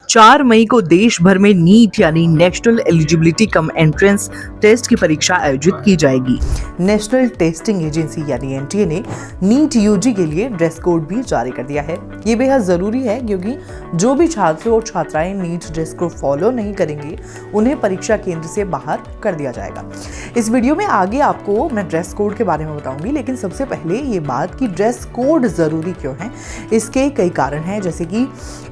4 मई को देश भर में नीट यानी national eligibility cum entrance test की परीक्षा आयोजित की जाएगी। नेशनल टेस्टिंग एजेंसी यानी एनटीए ने नीट यूजी के लिए ड्रेस कोड भी जारी कर दिया है। ये बेहद जरूरी है क्योंकि जो भी छात्र और छात्राएं नीट ड्रेस कोड फॉलो नहीं करेंगे उन्हें परीक्षा केंद्र से बाहर कर दिया जाएगा। इस वीडियो में आगे आपको मैं ड्रेस कोड के बारे में बताऊंगी, लेकिन सबसे पहले ये बात कि ड्रेस कोड जरूरी क्यों है। इसके कई कारण हैं, जैसे कि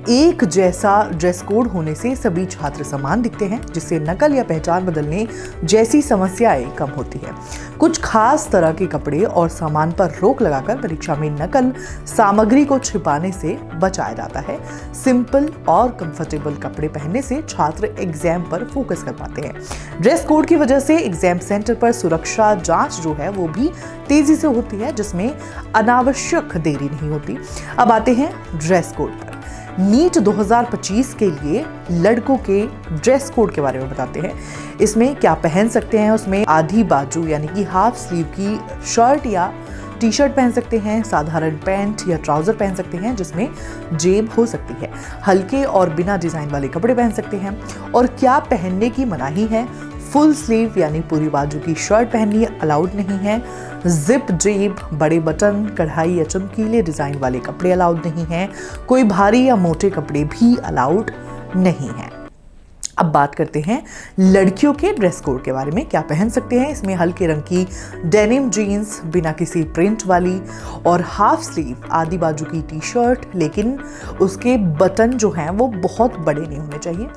एक जैसा ड्रेस कोड होने से सभी छात्र समान दिखते हैं, जिससे नकल या पहचान बदलने जैसी समस्याएं कम होती है। कुछ खास तरह के कपड़े और सामान पर रोक लगाकर परीक्षा में नकल सामग्री को छिपाने से बचाया जाता है। सिंपल और कंफर्टेबल कपड़े पहनने से छात्र एग्जाम पर फोकस कर पाते हैं। ड्रेस कोड की वजह से एग्जाम सेंटर पर सुरक्षा जांच जो है वो भी तेजी से होती है, जिसमें अनावश्यक देरी नहीं होती। अब आते हैं ड्रेस कोड पर। नीट 2025 के लिए लड़कों के ड्रेस कोड के बारे में बताते हैं। इसमें क्या पहन सकते हैं, उसमें आधी बाजू यानी कि हाफ स्लीव की शर्ट या टी शर्ट पहन सकते हैं, साधारण पैंट या ट्राउजर पहन सकते हैं जिसमें जेब हो सकती है, हल्के और बिना डिजाइन वाले कपड़े पहन सकते हैं। और क्या पहनने की मनाही है, फुल स्लीव यानी पूरी बाजू की शर्ट पहननी अलाउड नहीं है, जिप जेब, बड़े बटन, कढ़ाई या चमकीले डिजाइन वाले कपड़े अलाउड नहीं हैं, कोई भारी या मोटे कपड़े भी अलाउड नहीं हैं। अब बात करते हैं लड़कियों के ड्रेस कोड के बारे में। क्या पहन सकते हैं, इसमें हल्के रंग की डेनिम जीन्स बिना किसी प्रिंट वाली और हाफ स्लीव आधी बाजू की टी शर्ट, लेकिन उसके बटन जो हैं वो बहुत बड़े नहीं होने चाहिए।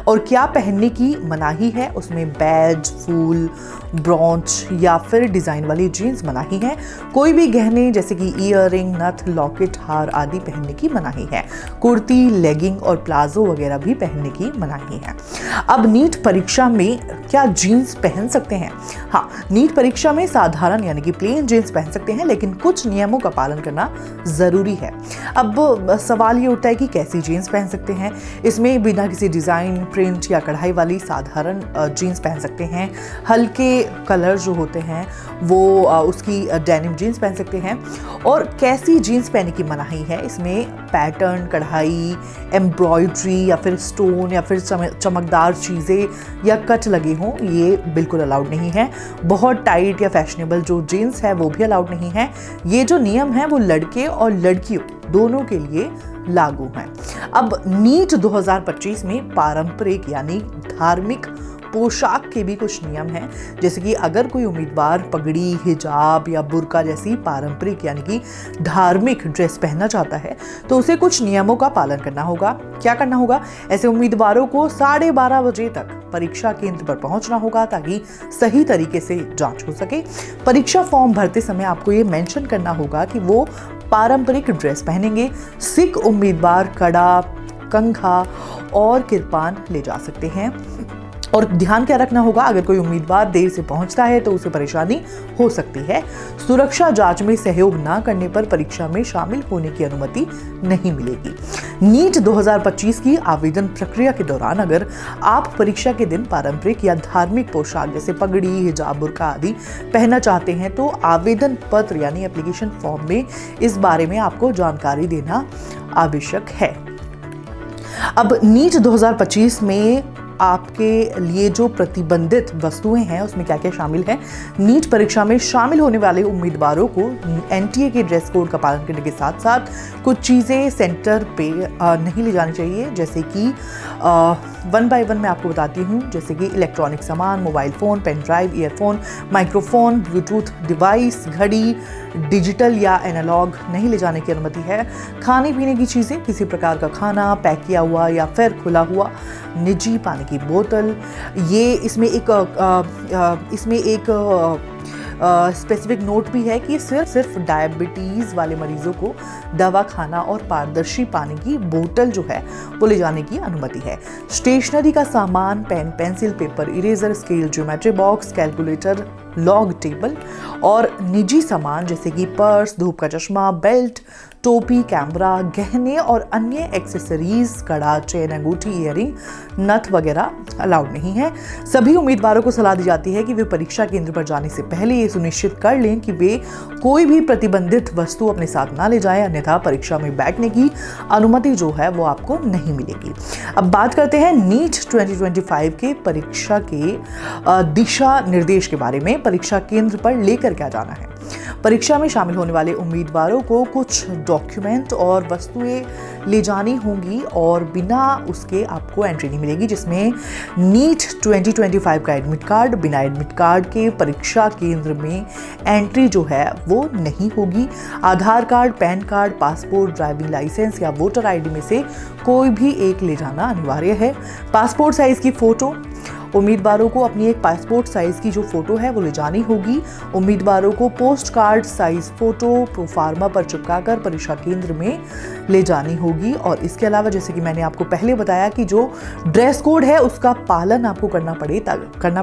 और क्या पहनने की मनाही है, उसमें बैज, फूल, ब्रॉन्च या फिर डिजाइन वाली जीन्स मनाही है। कोई भी गहने जैसे कि ईयररिंग, नथ, लॉकेट, हार आदि पहनने की मनाही है। कुर्ती, लेगिंग और प्लाजो वगैरह भी पहनने की मनाही है। अब नीट परीक्षा में क्या जीन्स पहन सकते हैं? हाँ, नीट परीक्षा में साधारण यानी कि प्लेन जीन्स पहन सकते हैं, लेकिन कुछ नियमों का पालन करना जरूरी है। अब सवाल ये उठता है कि कैसी जीन्स पहन सकते हैं। इसमें बिना किसी डिजाइन, प्रिंट या कढ़ाई वाली साधारण जीन्स पहन सकते हैं। हल्के कलर जो होते हैं वो उसकी डेनिम जीन्स पहन सकते हैं। और कैसी जीन्स पहनने की मनाही है, इसमें पैटर्न, कढ़ाई, एम्ब्रॉयडरी या फिर स्टोन या फिर चमकदार चीज़ें या कट लगे हों, ये बिल्कुल अलाउड नहीं है। बहुत टाइट या फैशनेबल जो जीन्स है वो भी अलाउड नहीं है। ये जो नियम है वो लड़के और लड़कियों दोनों के लिए लागू हैं। अब नीट 2025 में पारंपरिक यानी धार्मिक पोशाक के भी कुछ नियम हैं, जैसे कि अगर कोई उम्मीदवार पगड़ी, हिजाब या बुर्का जैसी पारंपरिक यानी कि धार्मिक ड्रेस पहनना चाहता है तो उसे कुछ नियमों का पालन करना होगा। क्या करना होगा? ऐसे उम्मीदवारों को 12:30 बजे तक परीक्षा केंद्र पर पहुंचना होगा ताकि सही तरीके से जांच हो सके। परीक्षा फॉर्म भरते समय आपको ये मेंशन करना होगा कि वो पारंपरिक ड्रेस पहनेंगे। सिख उम्मीदवार कड़ा, कंघा और किरपान ले जा सकते हैं। और ध्यान क्या रखना होगा, अगर कोई उम्मीदवार देर से पहुंचता है तो उसे परेशानी हो सकती है। सुरक्षा जांच में सहयोग न करने पर परीक्षा में शामिल होने की अनुमति नहीं मिलेगी। नीट 2025 की आवेदन प्रक्रिया के दौरान अगर आप परीक्षा के दिन पारंपरिक या धार्मिक पोशाक जैसे पगड़ी, हिजाब, बुर्का आदि पहनना चाहते हैं तो आवेदन पत्र यानी एप्लीकेशन फॉर्म में इस बारे में आपको जानकारी देना आवश्यक है। अब नीट 2025 में आपके लिए जो प्रतिबंधित वस्तुएं हैं उसमें क्या क्या शामिल है। नीट परीक्षा में शामिल होने वाले उम्मीदवारों को एनटीए के ड्रेस कोड का पालन करने के साथ साथ कुछ चीज़ें सेंटर पे नहीं ले जानी चाहिए, जैसे कि 1 बाय 1 मैं आपको बताती हूँ। जैसे कि इलेक्ट्रॉनिक सामान, mobile phone, pen drive, earphone, microphone, Bluetooth device, घड़ी, डिजिटल या एनालॉग नहीं ले जाने की अनुमति है। खाने पीने की चीज़ें, किसी प्रकार का खाना पैक किया हुआ या फिर खुला हुआ, निजी पानी की बोतल, ये इसमें एक स्पेसिफिक नोट भी है कि सिर्फ डायबिटीज़ वाले मरीजों को दवा खाना और पारदर्शी पानी की बोतल जो है वो ले जाने की अनुमति है। स्टेशनरी का सामान, pen, pencil, paper, eraser, scale, geometry box, calculator, log table और निजी सामान जैसे कि पर्स, धूप का चश्मा, बेल्ट, टोपी, कैमरा, गहने और अन्य एक्सेसरीज, कड़ा, चेन, अंगूठी, ईयरिंग, नथ वगैरह अलाउड नहीं है। सभी उम्मीदवारों को सलाह दी जाती है कि वे परीक्षा केंद्र पर जाने से पहले ये सुनिश्चित कर लें कि वे कोई भी प्रतिबंधित वस्तु अपने साथ ना ले जाएं, अन्यथा परीक्षा में बैठने की अनुमति जो है वो आपको नहीं मिलेगी। अब बात करते हैं नीट 2025 के परीक्षा के दिशा निर्देश के बारे में। परीक्षा केंद्र पर लेकर क्या जाना है। परीक्षा में शामिल होने वाले उम्मीदवारों को कुछ डॉक्यूमेंट और वस्तुएं ले जानी होंगी और बिना उसके आपको एंट्री नहीं मिलेगी, जिसमें नीट 2025 का एडमिट कार्ड, बिना एडमिट कार्ड के परीक्षा केंद्र में एंट्री जो है वो नहीं होगी। Aadhaar card, PAN card, passport, driving licence या वोटर आईडी में से कोई भी एक ले जाना अनिवार्य है। पासपोर्ट साइज की फोटो, उम्मीदवारों को अपनी एक पासपोर्ट साइज की जो फोटो है वो ले जानी होगी। उम्मीदवारों को post card size photo proforma पर चिपकाकर परीक्षा केंद्र में ले जानी होगी। और इसके अलावा जैसे कि मैंने आपको पहले बताया कि जो ड्रेस कोड है उसका पालन आपको करना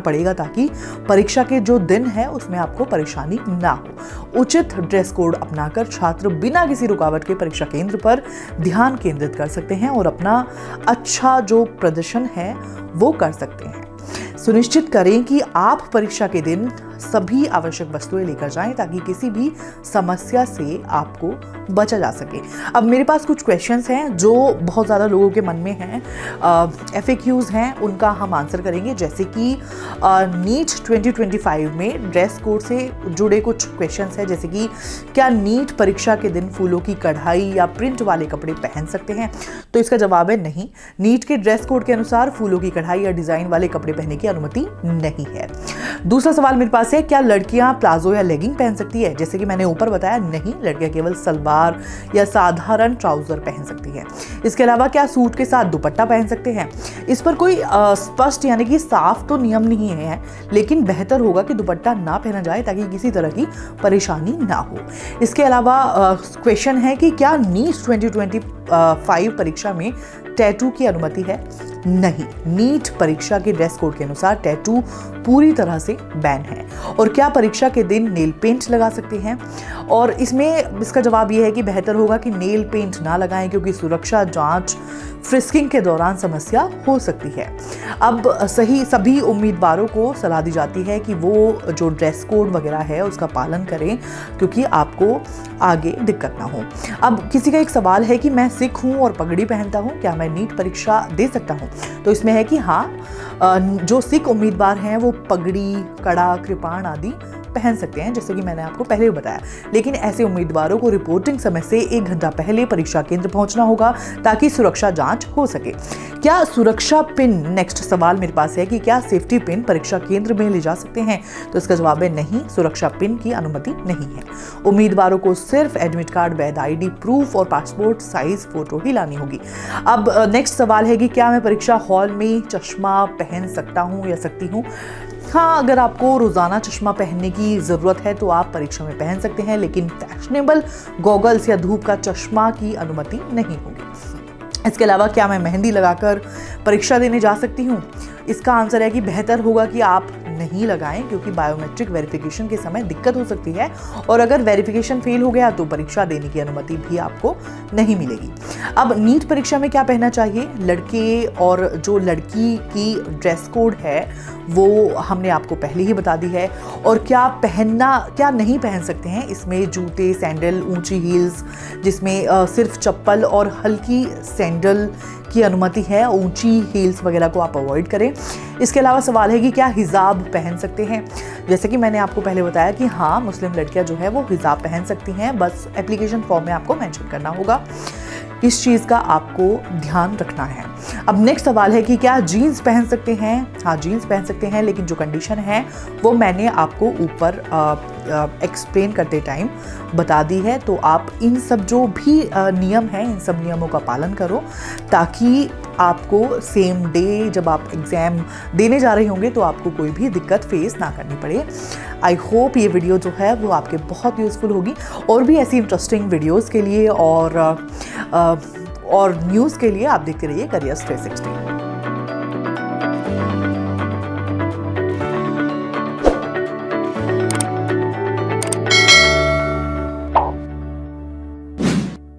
पड़ेगा ताकि परीक्षा के जो दिन है उसमें आपको परेशानी ना हो। उचित ड्रेस कोड अपनाकर छात्र बिना किसी रुकावट के परीक्षा केंद्र पर ध्यान केंद्रित कर सकते हैं और अपना अच्छा जो प्रदर्शन है वो कर सकते हैं। सुनिश्चित करें कि आप परीक्षा के दिन सभी आवश्यक वस्तुएं लेकर जाएं ताकि किसी भी समस्या से आपको बचा जा सके। अब मेरे पास कुछ क्वेश्चंस हैं जो बहुत ज़्यादा लोगों के मन में हैं, FAQs हैं, उनका हम आंसर करेंगे। जैसे कि नीट 2025 में ड्रेस कोड से जुड़े कुछ क्वेश्चंस हैं, जैसे कि क्या नीट परीक्षा के दिन फूलों की कढ़ाई या प्रिंट वाले कपड़े पहन सकते हैं। तो इसका जवाब है नहीं। नीट के ड्रेस कोड के अनुसार फूलों की कढ़ाई या डिज़ाइन वाले कपड़े पहनने की अनुमति नहीं है। दूसरा सवाल मेरे पास है, क्या लड़कियां प्लाजो या लेगिंग पहन सकती है। जैसे कि मैंने ऊपर बताया, नहीं, लड़कियां केवल सलवार या साधारण ट्राउजर पहन सकती है। इसके अलावा क्या सूट के साथ दुपट्टा पहन सकते हैं। इस पर कोई स्पष्ट यानी कि साफ तो नियम नहीं है, लेकिन बेहतर होगा कि दुपट्टा ना पहना जाए ताकि किसी तरह की परेशानी ना हो। इसके अलावा क्वेश्चन है कि क्या नीट 2025 परीक्षा में टैटू की अनुमति है। नहीं, नीट परीक्षा के ड्रेस कोड के अनुसार टैटू पूरी तरह से बैन है। और क्या परीक्षा के दिन नेल पेंट लगा सकते हैं। और इसका जवाब यह है कि बेहतर होगा कि नेल पेंट ना लगाएं क्योंकि सुरक्षा जांच फ्रिस्किंग के दौरान समस्या हो सकती है। अब सभी उम्मीदवारों को सलाह दी जाती है कि वो जो ड्रेस कोड वगैरह है उसका पालन करें क्योंकि आपको आगे दिक्कत ना हो। अब किसी का एक सवाल है कि मैं सिख हूँ और पगड़ी पहनता हूँ, क्या मैं नीट परीक्षा दे सकता हूँ। तो इसमें है कि हाँ, जो सिख उम्मीदवार हैं वो पगड़ी, कड़ा, कृपाण आदि पहन सकते हैं, जैसे कि मैंने आपको पहले भी बताया। लेकिन ऐसे उम्मीदवारों को रिपोर्टिंग समय से 1 घंटा पहले परीक्षा केंद्र पहुंचना होगा ताकि सुरक्षा जांच हो सके। क्या सुरक्षा पिन, नेक्स्ट सवाल मेरे पास है कि क्या सेफ्टी पिन परीक्षा केंद्र में ले जा सकते हैं। तो इसका जवाब है नहीं, सुरक्षा पिन की अनुमति नहीं है। उम्मीदवारों को सिर्फ एडमिट कार्ड, वैध ID प्रूफ और पासपोर्ट साइज फोटो ही लानी होगी। अब नेक्स्ट सवाल है कि क्या मैं परीक्षा हॉल में चश्मा पहन सकता हूँ या सकती हूँ। हाँ, अगर आपको रोज़ाना चश्मा पहनने की ज़रूरत है तो आप परीक्षा में पहन सकते हैं, लेकिन फैशनेबल गॉगल्स या धूप का चश्मा की अनुमति नहीं होगी। इसके अलावा क्या मैं मेहंदी लगाकर परीक्षा देने जा सकती हूँ। इसका आंसर है कि बेहतर होगा कि आप नहीं लगाएं क्योंकि बायोमेट्रिक वेरिफिकेशन के समय दिक्कत हो सकती है और अगर वेरिफिकेशन फेल हो गया तो परीक्षा देने की अनुमति भी आपको नहीं मिलेगी। अब नीट परीक्षा में क्या पहनना चाहिए। लड़के और जो लड़की की ड्रेस कोड है वो हमने आपको पहले ही बता दी है। और क्या नहीं पहन सकते हैं, इसमें जूते, सैंडल, ऊंची हील्स, जिसमें सिर्फ चप्पल और हल्की सैंडल की अनुमति है। ऊंची हील्स वगैरह को आप अवॉइड करें। इसके अलावा सवाल है कि क्या हिजाब पहन सकते हैं। जैसे कि मैंने आपको पहले बताया कि हाँ, मुस्लिम लड़कियां जो है वो हिजाब पहन सकती हैं, बस एप्लीकेशन फॉर्म में आपको मेंशन करना होगा। इस चीज़ का आपको ध्यान रखना है। अब नेक्स्ट सवाल है कि क्या जीन्स पहन सकते हैं। हाँ, जीन्स पहन सकते हैं, लेकिन जो कंडीशन है वो मैंने आपको ऊपर एक्सप्लेन करते टाइम बता दी है। तो आप इन सब जो भी नियम हैं, इन सब नियमों का पालन करो ताकि आपको सेम डे जब आप एग्ज़ाम देने जा रहे होंगे तो आपको कोई भी दिक्कत फेस ना करनी पड़े। आई होप ये वीडियो जो है वो आपके बहुत यूज़फुल होगी। और भी ऐसी इंटरेस्टिंग वीडियोज़ के लिए और न्यूज़ के लिए आप देखते रहिए करियर्स 360।